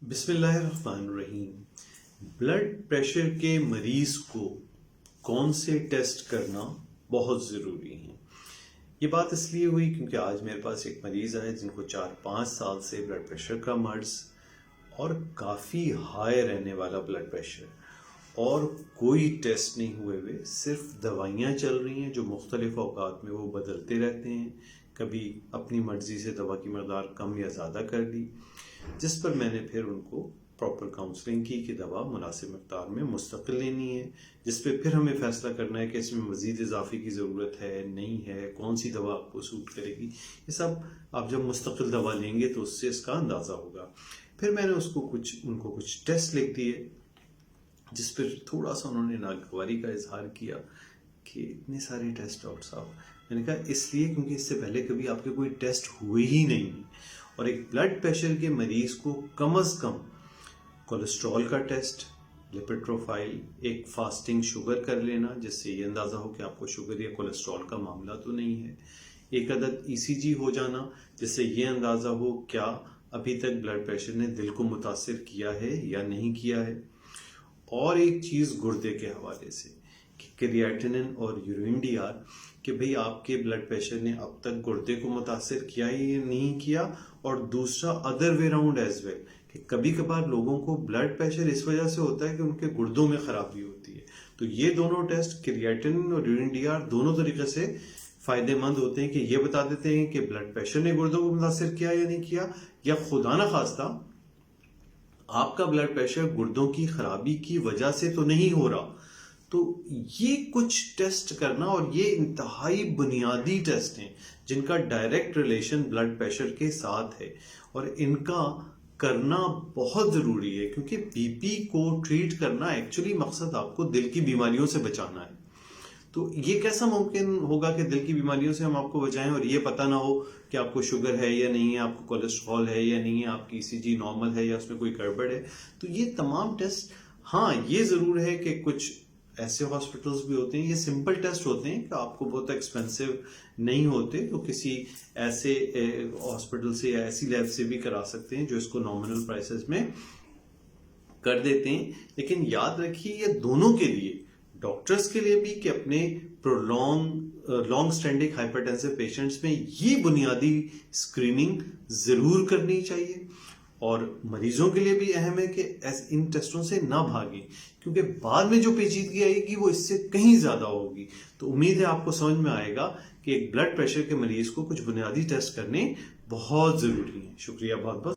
बिस्मिल्लाहिर्रहमानिर्रहीम। Blood pressure के मरीज़ को कौन से टेस्ट करना बहुत ज़रूरी है। ये बात इसलिए हुई क्योंकि आज मेरे पास एक मरीज़ आए जिनको 4-5 साल से ब्लड प्रेशर का मर्ज़ और काफ़ी हाई रहने वाला ब्लड प्रेशर और कोई टेस्ट नहीं हुए हुए, सिर्फ दवाइयाँ चल रही हैं जो मुख्तलिफ औकात में वो बदलते रहते हैं। कभी अपनी मर्ज़ी से दवा की मकदार कम या ज़्यादा कर दी, जिस पर मैंने फिर उनको प्रॉपर काउंसलिंग की कि दवा मुनासिब मकदार में मुस्तकिल लेनी है, जिस पे फिर हमें फैसला करना है कि इसमें मज़ीद इजाफे की ज़रूरत है नहीं है, कौन सी दवा आपको सूट करेगी। ये सब आप जब मुस्तकिल दवा लेंगे तो उससे इसका अंदाज़ा होगा। फिर मैंने उनको कुछ टेस्ट लिख दिए, जिस पर थोड़ा सा उन्होंने नागवारी का इजहार किया कि इतने सारे टेस्ट डॉक्टर साहब। मैंने कहा इसलिए क्योंकि इससे पहले कभी आपके कोई टेस्ट हुए ही नहीं, और एक ब्लड प्रेशर के मरीज़ को कम अज़ कम कोलेस्ट्रॉल का टेस्ट, लिपिड प्रोफाइल, एक फास्टिंग शुगर कर लेना जिससे ये अंदाज़ा हो कि आपको शुगर या कोलेस्ट्रॉल का मामला तो नहीं है, एक अदद ईसीजी हो जाना जिससे ये अंदाज़ा हो क्या अभी तक ब्लड प्रेशर ने दिल को मुतासिर किया है या नहीं किया है, और एक चीज़ गुर्दे के हवाले से कि क्रिएटिनिन और यूरिन डीआर कि भाई आपके ब्लड प्रेशर ने अब तक गुर्दे को मुतासिर किया है या नहीं किया, और दूसरा other way round as well कि कभी कभार लोगों को ब्लड प्रेशर इस वजह से होता है कि उनके गुर्दों में खराबी होती है। तो ये दोनों टेस्ट क्रिएटिनिन और यूरिन डीआर दोनों तरीके से फायदेमंद होते हैं कि ये बता देते हैं कि ब्लड प्रेशर ने गुर्दों को मुतासिर किया या नहीं किया, या खुदा ना खास्ता आपका ब्लड प्रेशर गुर्दों की खराबी की वजह से तो नहीं हो रहा। तो ये कुछ टेस्ट करना, और ये इंतहाई बुनियादी टेस्ट हैं जिनका डायरेक्ट रिलेशन ब्लड प्रेशर के साथ है, और इनका करना बहुत ज़रूरी है क्योंकि बीपी को ट्रीट करना एक्चुअली मकसद आपको दिल की बीमारियों से बचाना है। तो ये कैसा मुमकिन होगा कि दिल की बीमारियों से हम आपको बचाएं और ये पता ना हो कि आपको शुगर है या नहीं है, आपको कोलेस्ट्रॉल है या नहीं है, आपकी ईसीजी नॉर्मल है या उसमें कोई गड़बड़ है। तो ये तमाम टेस्ट, हाँ ये ज़रूर है कि कुछ ऐसे हॉस्पिटल्स भी होते हैं, ये सिंपल टेस्ट होते हैं कि आपको बहुत एक्सपेंसिव नहीं होते, तो किसी ऐसे हॉस्पिटल से या ऐसी लैब से भी करा सकते हैं जो इसको नॉमिनल प्राइसेस में कर देते हैं। लेकिन याद रखिए ये दोनों के लिए, डॉक्टर्स के लिए भी कि अपने लॉन्ग स्टैंडिंग हाइपरटेंसिव पेशेंट्स में ये बुनियादी स्क्रीनिंग ज़रूर करनी चाहिए, और मरीजों के लिए भी अहम है कि इन टेस्टों से ना भागें क्योंकि बाद में जो पेचीदगी आएगी वो इससे कहीं ज़्यादा होगी। तो उम्मीद है आपको समझ में आएगा कि एक ब्लड प्रेशर के मरीज को कुछ बुनियादी टेस्ट करने बहुत ज़रूरी है। शुक्रिया बहुत बहुत।